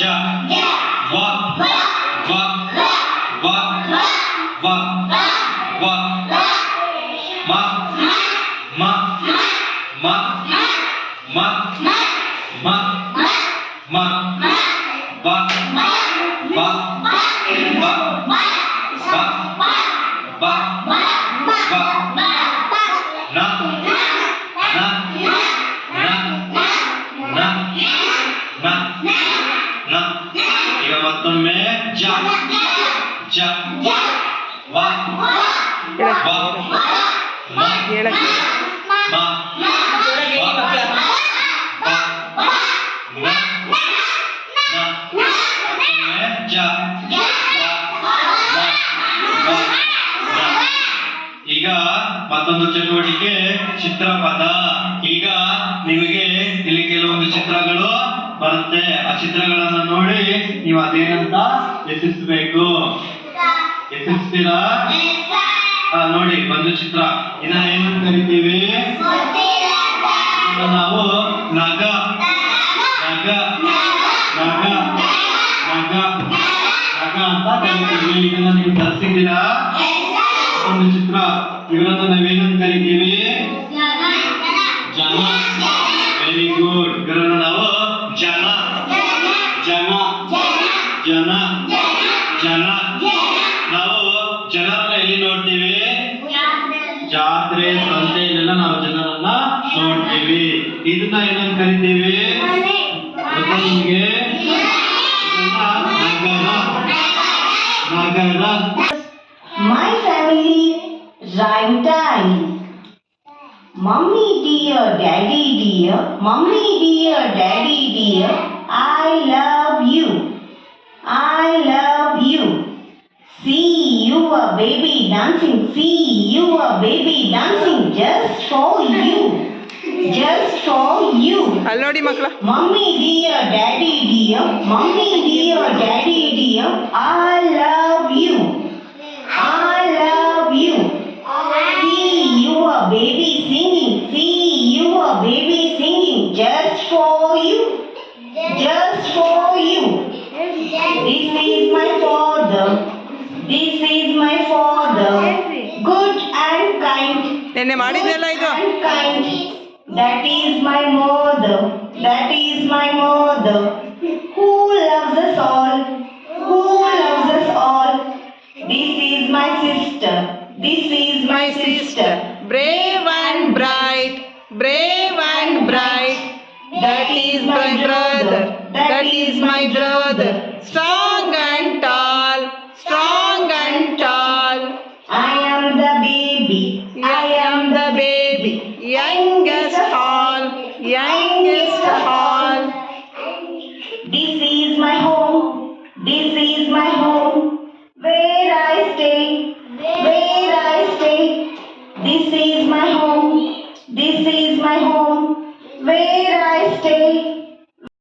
ವ ವ ವ ವ ವ ಮ ಮ ಮ ಮ ಮ ಮ ಬ ಬ ಬ ಬ ಬ ನ ನ ನ ನ ನ ಈಗ ಮತ್ತೊಮ್ಮೆ ಜ ಜ ವ ವ ಮ ಹೇಳಕ್ಕೆ ಮ ಈಗ ಮತ್ತೊಂದು ಚಟುವಟಿಕೆ ಚಿತ್ರಪದ. ಈಗ ನಿಮಗೆ ಇಲ್ಲಿ ಕೆಲವೊಂದು ಚಿತ್ರಗಳು ಬರುತ್ತೆ. ಆ ಚಿತ್ರಗಳನ್ನ ನೋಡಿ ನೀವು ಅದೇನಂತ ಹೆಸರಿಸಬೇಕು. ಹೆಸರಿಸ್ತೀರಾ? ನೋಡಿ ಒಂದು ಚಿತ್ರ ಇದನ್ನ ಏನಂತ ಕರಿತೀವಿ? ನಾವು ನಗ ನಗ ನಗ ನಗ ನಗ ಅಂತ ಕರಿತೀವಿ. ಇದನ್ನ ನೀವು ತರಿಸಿದ್ದೀರಾ? ಒಂದು ಚಿತ್ರ ಇವುಗಳನ್ನ ನಾವೇನಂತ ಕರಿತೀವಿ? ಜನ. Very good. ಇವುಗಳನ್ನ ನಾವು ಜನ ಜನ ಜನ ಜನ. ನಾವು ಜನರನ್ನ ಎಲ್ಲಿ ನೋಡ್ತೀವಿ? ಜಾತ್ರೆ ಸಂತೆಯಲ್ಲೆಲ್ಲ ನಾವು ಜನರನ್ನ ನೋಡ್ತೀವಿ. ಇದನ್ನ ಏನಂತ ಕರಿತೀವಿ? ನಿಮಗೆ ನಗರ ನಗರ. My family rhyme time. Mummy dear, daddy dear, mummy dear, daddy dear, I love you. I love you. See you a baby dancing, see you a baby dancing just for you. Just for you. ಅಲ್ಲಿ ನೋಡಿ ಮಕ್ಕಳ. Mummy dear, daddy dear, mummy dear, daddy dear, I love you. I love you. See you a baby singing, see you a baby singing just for you. Just for you. This is my father. This is my father. Good and kind. ನೆನ್ನೆ ಮಾಡಿದ್ನಲ್ಲ ಇದು. And kind. That is my mother. That is my mother. Who loves us all? Who loves us all? This is my sister. This is my sister. Brave and bright, brave and bright. That is my brother. That is my brother. Strong and tall, strong and tall. I am the baby. I am the baby, youngest all, youngest all. This is my home. This is my home. Where I stay. Where I stay. This is my home. This is my home.